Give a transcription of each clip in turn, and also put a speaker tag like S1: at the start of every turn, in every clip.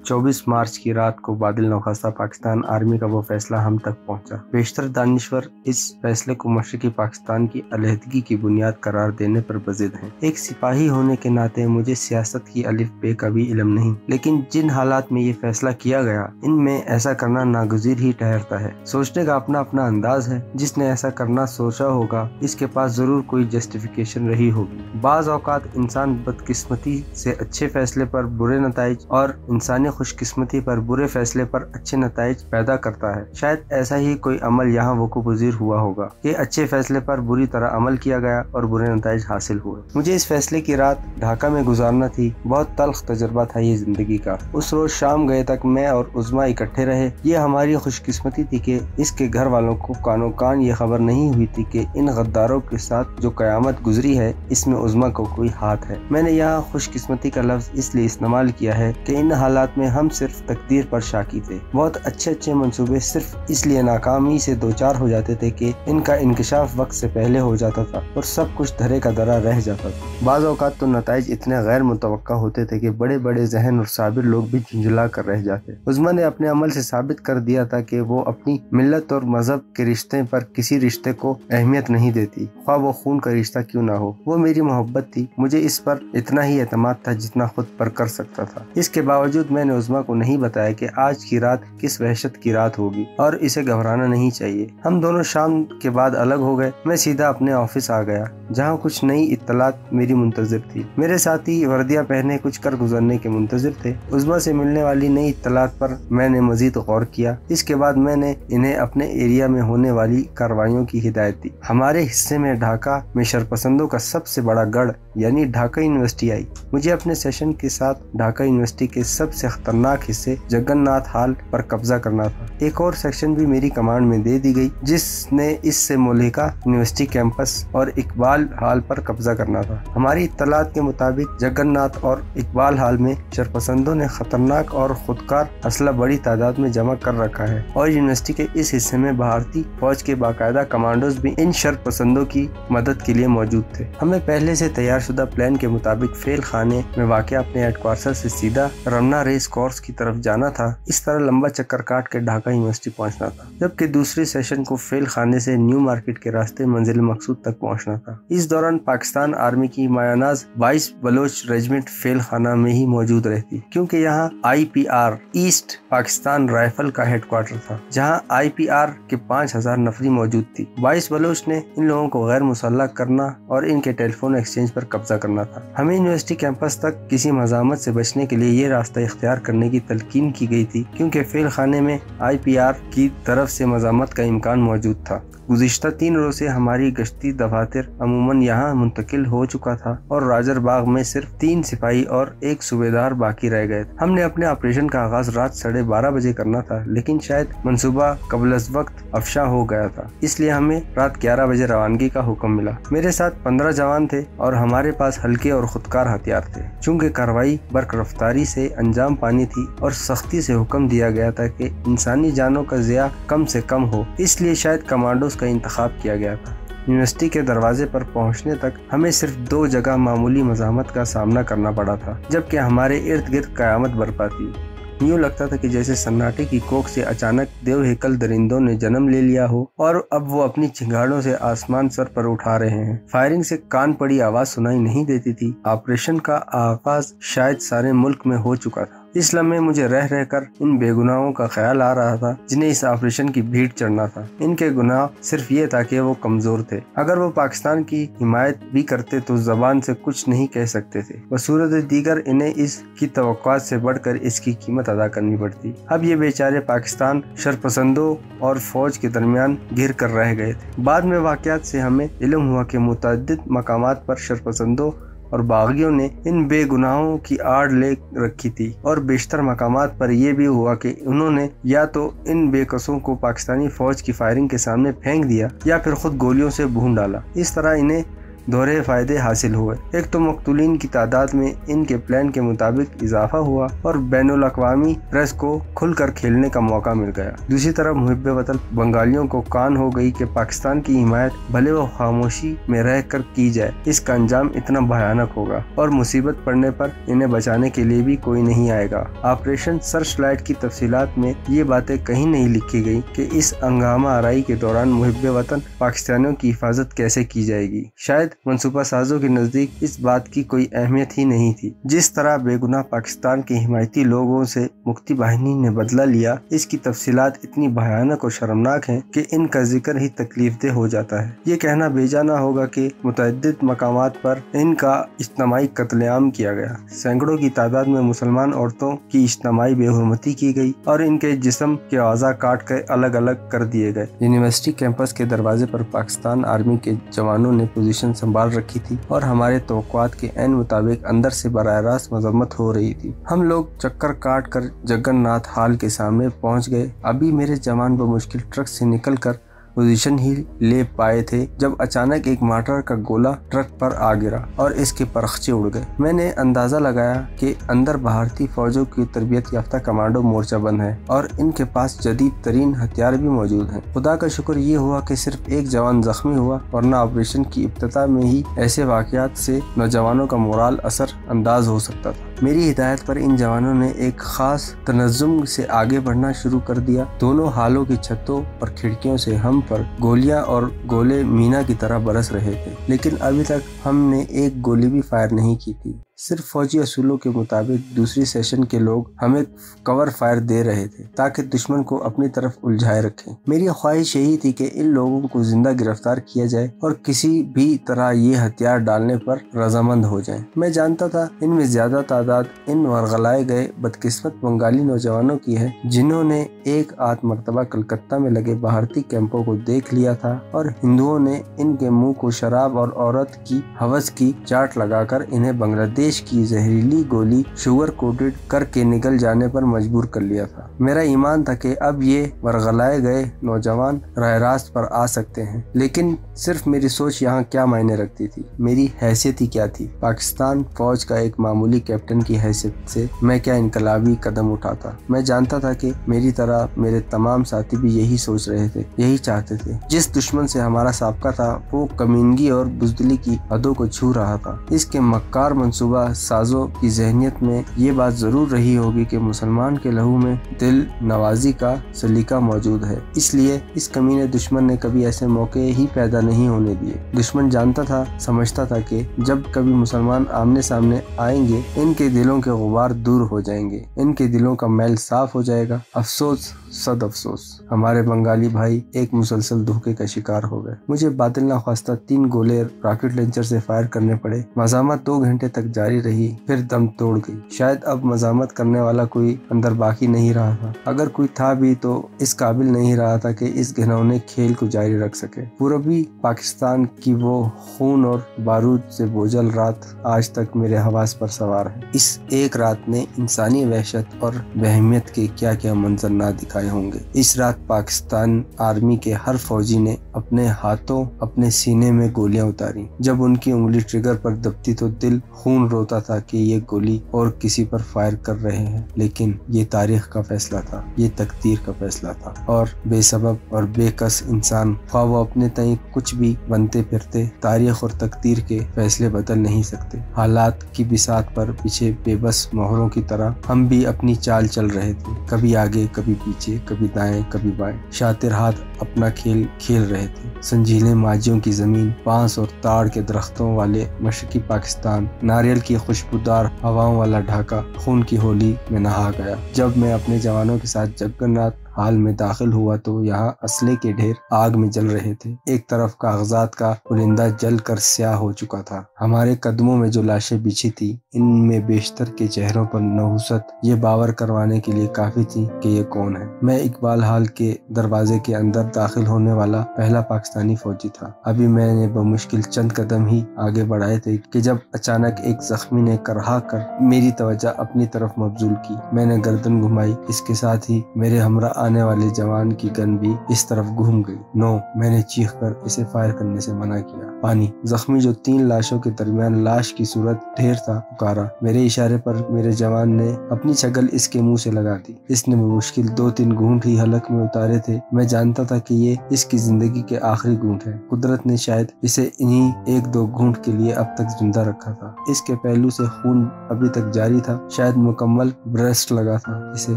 S1: 24 मार्च की रात को बादल नौखास्ता पाकिस्तान आर्मी का वो फैसला हम तक पहुंचा। बेशतर दानिश्वर इस फैसले को मशरकी पाकिस्तान की अलहदगी की बुनियाद करार देने पर बजिद हैं। एक सिपाही होने के नाते मुझे सियासत की अलिफ बे का भी इल्म नहीं, लेकिन जिन हालात में ये फैसला किया गया इनमें ऐसा करना नागुज़ीर ही ठहरता है। सोचने का अपना अपना अंदाज है। जिसने ऐसा करना सोचा होगा इसके पास जरूर कोई जस्टिफिकेशन रही होगी। बाज़ औक़ात इंसान बदकिस्मती से अच्छे फैसले पर बुरे नताइज और इंसानी खुशकिस्मती पर बुरे फैसले पर अच्छे नताइज पैदा करता है। शायद ऐसा ही कोई अमल यहाँ वक़ूफ़-पज़ीर हुआ होगा कि अच्छे फैसले पर बुरी तरह अमल किया गया और बुरे नताइज हासिल हुए। मुझे इस फैसले की रात ढाका में गुजारना थी। बहुत तल्ख तजुर्बा था ये जिंदगी का। उस रोज शाम गए तक मैं और उज़्मा इकट्ठे रहे। ये हमारी खुशकिस्मती थी कि इसके घर वालों को कानो कान ये खबर नहीं हुई थी कि इन गद्दारों के साथ जो क़यामत गुजरी है इसमें उज़्मा को कोई हाथ है। मैंने यहाँ खुशकिस्मती का लफ्ज़ इसलिए इस्तेमाल किया है कि इन हालात में हम सिर्फ तकदीर पर शाकी थे। बहुत अच्छे मंसूबे सिर्फ इसलिए नाकामी से दो चार हो जाते थे कि इनका इंकशाफ वक्त से पहले हो जाता था और सब कुछ धरे का धरा रह जाता था। बाज़ औक़ात तो नताइज इतने गैर मुतवक्का होते थे कि बड़े बड़े जहन और साबिर लोग भी झुंझला कर रह जाते। उज़्मा ने अपने अमल से साबित कर दिया था कि वो अपनी मिल्लत और मजहब के रिश्ते पर किसी रिश्ते को अहमियत नहीं देती, ख्वाह वो खून का रिश्ता क्यों ना हो। वो मेरी मोहब्बत थी। मुझे इस पर इतना ही एतमाद था जितना खुद पर कर सकता था। इसके बावजूद मैंने उज़्मा को नहीं बताया कि आज की रात किस वहशत की रात होगी और इसे घबराना नहीं चाहिए। हम दोनों शाम के बाद अलग हो गए। मैं सीधा अपने ऑफिस आ गया जहाँ कुछ नई इत्तलात मेरी मुंतजिर थी। मेरे साथी वर्दियाँ पहने कुछ कर गुजरने के मुंतजिर थे। उज़्मा से मिलने वाली नई इत्तलात पर मैंने मजीद गौर किया। इसके बाद मैंने इन्हें अपने एरिया में होने वाली कार्रवाइयों की हिदायत दी। हमारे हिस्से में ढाका में शरपसंदों का सबसे बड़ा गढ़ यानी ढाका यूनिवर्सिटी आई। मुझे अपने सेशन के साथ ढाका यूनिवर्सिटी के सबसे खतरनाक हिस्से जगन्नाथ हाल पर कब्जा करना था। एक और सेक्शन भी मेरी कमांड में दे दी गई जिसने इससे मोलिका यूनिवर्सिटी कैंपस और इकबाल हाल पर कब्जा करना था। हमारी इत्तलात के मुताबिक जगन्नाथ और इकबाल हाल में शरपसंदों ने खतरनाक और खुदकार असला बड़ी तादाद में जमा कर रखा है और यूनिवर्सिटी के इस हिस्से में भारतीय फौज के बाकायदा कमांडोज भी इन शरपसंदों की मदद के लिए मौजूद थे। हमें पहले से तैयार शुदा प्लान के मुताबिक फेल खाने में वाक़ अपने हेडक्वार्टर से सीधा रमना रेस कोर्स की तरफ जाना था। इस तरह लंबा चक्कर काट के ढाका यूनिवर्सिटी पहुंचना था, जबकि दूसरी सेशन को फेल खाने से न्यू मार्केट के रास्ते मंजिल मकसूद तक पहुंचना था। इस दौरान पाकिस्तान आर्मी की मायानाज 22 बलोच रेजिमेंट फेल खाना में ही मौजूद रहती, क्योंकि यहाँ IPR ईस्ट पाकिस्तान राइफल का हेडक्वार्टर था, जहाँ IPR के 5000 नफरी मौजूद थी। 22 बलोच ने इन लोगों को गैर मुसल्लह करना और इनके टेलीफोन एक्सचेंज पर कब्जा करना था। हमें यूनिवर्सिटी कैंपस तक किसी मज़ामत से बचने के लिए ये रास्ता इख्तियार करने की तलकीन की गई थी, क्योंकि फेल खाने में IPR की तरफ से मज़ामत का इम्कान मौजूद था। गुज़िश्ता 3 रोज़ से हमारी गश्ती दफातर अमूमन यहाँ मुंतकिल हो चुका था और राजर बाग में सिर्फ 3 सिपाही और 1 सूबेदार बाकी रह गए। हमने अपने ऑपरेशन का आगाज रात 12:30 बजे करना था, लेकिन शायद मंसूबा कबल वक्त अफशा हो गया था, इसलिए हमें रात 11 बजे रवानगी का हुक्म मिला। मेरे साथ 15 जवान थे और हमारे पास हल्के और खुदकार हथियार थे। चूँकि कार्रवाई बर्क रफ्तारी से अंजाम पानी थी और सख्ती से हुक्म दिया गया था कि इंसानी जानों का ज़िया कम से कम हो, इसलिए शायद कमांडोज का इंतखाब किया गया था। यूनिवर्सिटी के दरवाजे पर पहुंचने तक हमें सिर्फ 2 जगह मामूली मज़ामत का सामना करना पड़ा था, जबकि हमारे इर्द गिर्द क़यामत बरपा थी। यूँ लगता था कि जैसे सन्नाटे की कोख से अचानक देवहेकल दरिंदों ने जन्म ले लिया हो और अब वो अपनी चिंगाड़ों से आसमान सर पर उठा रहे हैं। फायरिंग से कान पड़ी आवाज सुनाई नहीं देती थी। ऑपरेशन का आगाज शायद सारे मुल्क में हो चुका था। इस लम्हे मुझे रह रहकर इन बेगुनाहों का ख्याल आ रहा था जिन्हें इस ऑपरेशन की भीड़ चढ़ना था। इनके गुनाह सिर्फ ये था कि वो कमजोर थे। अगर वो पाकिस्तान की हिमायत भी करते तो जबान से कुछ नहीं कह सकते थे। बसूरत दीगर इन्हें इसकी तवक्कुआत से बढ़कर इसकी कीमत अदा करनी पड़ती। अब ये बेचारे पाकिस्तान शरपसंदों और फौज के दरमियान घिर कर रह गए थे। बाद में वाक़यात से हमें इल्म हुआ कि मुतअद्दिद मकामात पर शरपसंदों और बागियों ने इन बेगुनाहों की आड़ ले रखी थी और बेशतर मकामात पर यह भी हुआ कि उन्होंने या तो इन बेकसों को पाकिस्तानी फौज की फायरिंग के सामने फेंक दिया या फिर खुद गोलियों से भून डाला। इस तरह इन्हें दोहरे फायदे हासिल हुए। एक तो मकतूलीन की तादाद में इनके प्लान के मुताबिक इजाफा हुआ और बैनुल अक़वामी प्रेस को खुलकर खेलने का मौका मिल गया। दूसरी तरफ मुहिब्बे वतन बंगालियों को कान हो गई कि पाकिस्तान की हिमायत भले वो खामोशी में रह कर की जाए, इसका अंजाम इतना भयानक होगा और मुसीबत पड़ने पर इन्हें बचाने के लिए भी कोई नहीं आएगा। ऑपरेशन सर्चलाइट की तफसीलात में ये बातें कहीं नहीं लिखी गई कि इस हंगामा आराई के दौरान मुहिब्बे वतन पाकिस्तानियों की हिफाजत कैसे की जाएगी। शायद मंसूबा साजों के नजदीक इस बात की कोई अहमियत ही नहीं थी। जिस तरह बेगुनाह पाकिस्तान के हिमायती लोगों से मुक्ति बाहिनी ने बदला लिया, इसकी तफसीलात इतनी भयानक और शर्मनाक हैं कि इनका जिक्र ही तकलीफदेह हो जाता है। ये कहना बेजाना होगा कि मुतअद्दिद मकामात पर इनका इज्तिमाई कत्लेआम किया गया। सैकड़ों की तादाद में मुसलमान औरतों की इज्तिमाई बेहुरमती की गई और इनके जिस्म के अज़ा काट कर अलग अलग कर दिए गए। यूनिवर्सिटी कैंपस के दरवाजे पर पाकिस्तान आर्मी के जवानों ने पोजीशन संभाल रखी थी और हमारे तवक्कुआत के ऐन मुताबिक अंदर से बराह रास्त मजम्मत हो रही थी। हम लोग चक्कर काट कर जगन्नाथ हॉल के सामने पहुंच गए। अभी मेरे जवान बमुश्किल ट्रक से निकलकर पोजीशन ही ले पाए थे जब अचानक एक मार्टर का गोला ट्रक पर आ गिरा और इसके परखचे उड़ गए। मैंने अंदाजा लगाया कि अंदर भारतीय फौजों की तरबियत याफ्ता कमांडो मोर्चा बंद है और इनके पास जदीद तरीन हथियार भी मौजूद हैं। खुदा का शुक्र ये हुआ कि सिर्फ एक जवान जख्मी हुआ, वरना ऑपरेशन की इब्तिदा में ही ऐसे वाकयात से नौजवानों का मोराल असर अंदाज हो सकता था। मेरी हिदायत पर इन जवानों ने एक खास तनज़्ज़ुम से आगे बढ़ना शुरू कर दिया। दोनों हालों की छतों और खिड़कियों से हम पर गोलियां और गोले मीना की तरह बरस रहे थे, लेकिन अभी तक हमने एक गोली भी फायर नहीं की थी। सिर्फ फौजी असूलों के मुताबिक दूसरी सेशन के लोग हमें कवर फायर दे रहे थे ताकि दुश्मन को अपनी तरफ उलझाए रखें। मेरी ख्वाहिश यही थी कि इन लोगों को जिंदा गिरफ्तार किया जाए और किसी भी तरह ये हथियार डालने पर रजामंद हो जाएं। मैं जानता था इनमें ज्यादा तादाद इन वरगलाए गए बदकिस्मत बंगाली नौजवानों की है जिन्होंने एक आध मरतबा कलकत्ता में लगे भारतीय कैंपों को देख लिया था और हिंदुओं ने इनके मुंह को शराब और औरत की हवस की चाट लगाकर इन्हें बांग्लादेश की जहरीली गोली शुगर कोटेड करके निकल जाने पर मजबूर कर लिया था। मेरा ईमान था कि अब ये वरगलाए गए नौजवान राह रास्त पर आ सकते हैं, लेकिन सिर्फ मेरी सोच यहाँ क्या मायने रखती थी, मेरी हैसियत ही क्या थी। पाकिस्तान फौज का एक मामूली कैप्टन की हैसियत से मैं क्या इनकलाबी कदम उठाता। मैं जानता था कि मेरी तरह मेरे तमाम साथी भी यही सोच रहे थे, यही चाहते थे। जिस दुश्मन से हमारा साबका था वो कमीनगी और बुज़दिली की हदों को छू रहा था। इसके मक्कार मंसूबा साजों की ज़हनियत में ये बात जरूर रही होगी कि मुसलमान के लहू में दिल नवाजी का सलीका मौजूद है, इसलिए इस कमीने दुश्मन ने कभी ऐसे मौके ही पैदा नहीं होने दिए। दुश्मन जानता था, समझता था कि जब कभी मुसलमान आमने सामने आएंगे इनके दिलों के गुबार दूर हो जाएंगे, इनके दिलों का मैल साफ हो जाएगा। अफसोस सद अफसोस, हमारे बंगाली भाई एक मुसलसल धोखे का शिकार हो गए। मुझे बातिल नाख्वास्ता 3 गोले रॉकेट लॉन्चर से फायर करने पड़े। मज़ामत 2 घंटे तक जारी रही, फिर दम तोड़ गई। शायद अब मज़ामत करने वाला कोई अंदर बाकी नहीं रहा था। अगर कोई था भी तो इस काबिल नहीं रहा था कि इस घिनौने खेल को जारी रख सके। पूर्वी पाकिस्तान की वो खून और बारूद से बोझल रात आज तक मेरे हवास पर सवार है। इस एक रात ने इंसानी वहशत और बहमियत के क्या क्या मंजर ना दिखाए होंगे। इस रात पाकिस्तान आर्मी के हर फौजी ने अपने हाथों अपने सीने में गोलियां उतारी। जब उनकी उंगली ट्रिगर पर दबती तो दिल खून रोता था कि ये गोली और किसी पर फायर कर रहे हैं, लेकिन ये तारीख का फैसला था, ये तकदीर का फैसला था और बेसबब और बेकस इंसान ख्वाह वो अपने तय कुछ भी बनते फिरते तारीख और तकदीर के फैसले बदल नहीं सकते। हालात की बिसात पर पीछे बेबस मोहरों की तरह हम भी अपनी चाल चल रहे थे, कभी आगे कभी पीछे, कभी दाएं कभी बाएं। शातिर हाथ अपना खेल खेल रहे थे। संजीले माजियों की जमीन, बांस और ताड़ के दरख्तों वाले मशरकी पाकिस्तान, नारियल की खुशबूदार हवाओं वाला ढाका खून की होली में नहा गया। जब मैं अपने जवानों के साथ जगन्नाथ हाल में दाखिल हुआ तो यहाँ असले के ढेर आग में जल रहे थे। एक तरफ कागजात का पुलिंदा जल कर स्याह हो चुका था। हमारे कदमों में जो लाशें बिछी थी इनमें बेशतर के चेहरों पर नहुसत ये बावर करवाने के लिए काफी थी कि ये कौन है। मैं इकबाल हाल के दरवाजे के अंदर दाखिल होने वाला पहला पाकिस्तानी फौजी था। अभी मैंने बमुश्किल चंद कदम ही आगे बढ़ाए थे कि जब अचानक एक जख्मी ने करहा कर मेरी तवज्जो अपनी तरफ मबजूल की। मैंने गर्दन घुमाई, इसके साथ ही मेरे हमरा آنے والے جوان کی گن بھی اس طرف گھوم گئی۔ نو، میں نے چیخ کر اسے فائر کرنے سے منع کیا۔ پانی، زخمی جو 3 لاشوں کے درمیان لاش کی صورت ڈھیر تھا، پکارا۔ میرے اشارے پر میرے جوان نے اپنی شکل اس کے منہ سے لگا دی۔ اس نے بمشکل 2-3 گھونٹ ہی حلق میں اتارے تھے۔ میں جانتا تھا کہ یہ اس کی زندگی کے آخری گھونٹ ہے۔ قدرت نے شاید اسے انہی 1-2 گھونٹ کے لیے اب تک زندہ رکھا تھا۔ اس کے پہلو سے خون ابھی تک جاری تھا، شاید مکمل بریسٹ لگا تھا اسے۔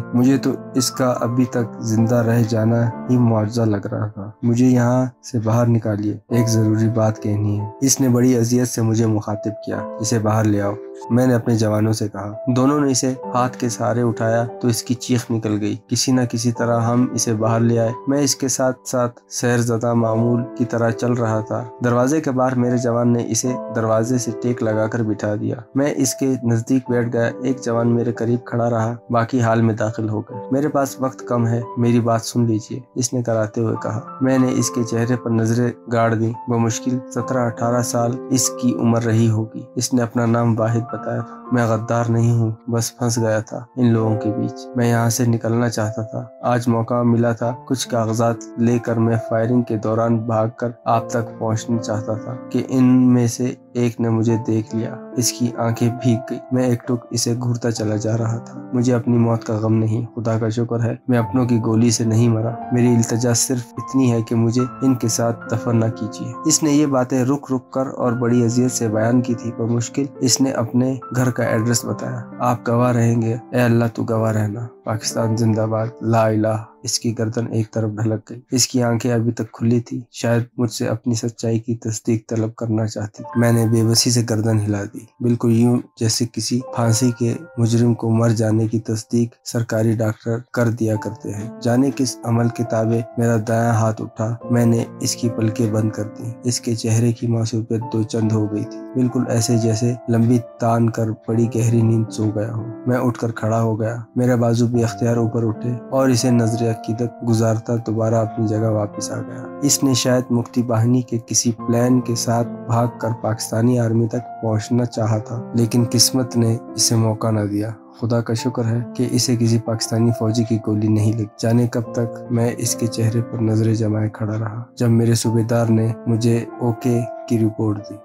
S1: مجھے تو اس کا ابھی تک زندہ رہ جانا ہی معجزہ لگ رہا تھا۔ مجھے یہاں سے باہر نکالیے، ایک ضروری بات کہنی ہے۔ اس نے بڑی اذیت سے مجھے مخاطب کیا۔ اسے باہر لے آؤ، میں نے اپنے جوانوں سے کہا۔ دونوں نے اسے ہاتھ کے سہارے اٹھایا تو اس کی چیخ نکل گئی۔ کسی نہ کسی طرح ہم اسے باہر لے آئے۔ میں اس کے ساتھ ساتھ سحر زدہ معمول کی طرح چل رہا تھا۔ دروازے کے باہر میرے جوان نے اسے دروازے سے ٹیک لگا کر بٹھا دیا۔ میں اس کے نزدیک بیٹھ گیا۔ ایک جوان میرے قریب کھڑا رہا، باقی حال میں داخل ہو گئے۔ میرے پاس وقت کم ہے، میری بات سن لیجیے، اس نے کراتے ہوئے کہا۔ میں نے اس کے چہرے پر نظریں گاڑ دی۔ بمشکل 17-18 سال اس کی عمر رہی ہوگی۔ اس نے اپنا نام واحد بتایا تھا۔ میں غدار نہیں ہوں، بس پھنس گیا تھا ان لوگوں کے بیچ۔ میں یہاں سے نکلنا چاہتا تھا۔ آج موقع ملا تھا، کچھ کاغذات لے کر میں فائرنگ کے دوران بھاگ کر آپ تک پہنچنا چاہتا تھا کہ ان میں سے ایک نے مجھے دیکھ لیا۔ اس کی آنکھیں بھیگ گئی۔ میں ایک ٹک اسے گھورتا چلا جا رہا تھا۔ مجھے اپنی موت کا غم نہیں، خدا کا شکر ہے میں اپنوں کی گولی سے نہیں مرا۔ میری التجا صرف اتنی ہے کہ مجھے ان کے ساتھ دفن نہ کیجیے۔ اس نے یہ باتیں رک رک کر اور بڑی اذیت سے بیان کی تھی۔ بمشکل اس نے اپنے گھر کا ایڈریس بتایا۔ آپ گواہ رہیں گے، اے اللہ تو گواہ رہنا، پاکستان زندہ باد، لا الہ۔ اس کی گردن ایک طرف ڈھلک گئی۔ اس کی آنکھیں ابھی تک کھلی تھی، شاید مجھ سے اپنی سچائی کی تصدیق طلب کرنا چاہتی تھی۔ میں نے بے بسی سے گردن ہلا دی، بالکل یوں جیسے کسی پھانسی کے مجرم کو مر جانے کی تصدیق سرکاری ڈاکٹر کر دیا کرتے ہیں۔ جانے کس عمل کے تابع میرا دایاں ہاتھ اٹھا، میں نے اس کی پلکیں بند کر دی۔ اس کے چہرے کی معصومیت 2 چند ہو گئی تھی، بالکل ایسے جیسے لمبی تان کر بڑی گہری نیند سو گیا ہو۔ میں اٹھ کر کھڑا ہو گیا، میرے بازو بھی اختیار اوپر اٹھے اور اسے نظر عقیدت گزارتا دوبارہ اپنی جگہ واپس آ گیا۔ اس نے شاید مکتی باہنی کے کسی پلان کے ساتھ بھاگ کر پاکستانی آرمی تک پہنچنا چاہا تھا، لیکن قسمت نے اسے موقع نہ دیا۔ خدا کا شکر ہے کہ اسے کسی پاکستانی فوجی کی گولی نہیں لگی۔ جانے کب تک میں اس کے چہرے پر نظریں جمائے کھڑا رہا، جب میرے صوبیدار نے مجھے اوکے کی رپورٹ دی۔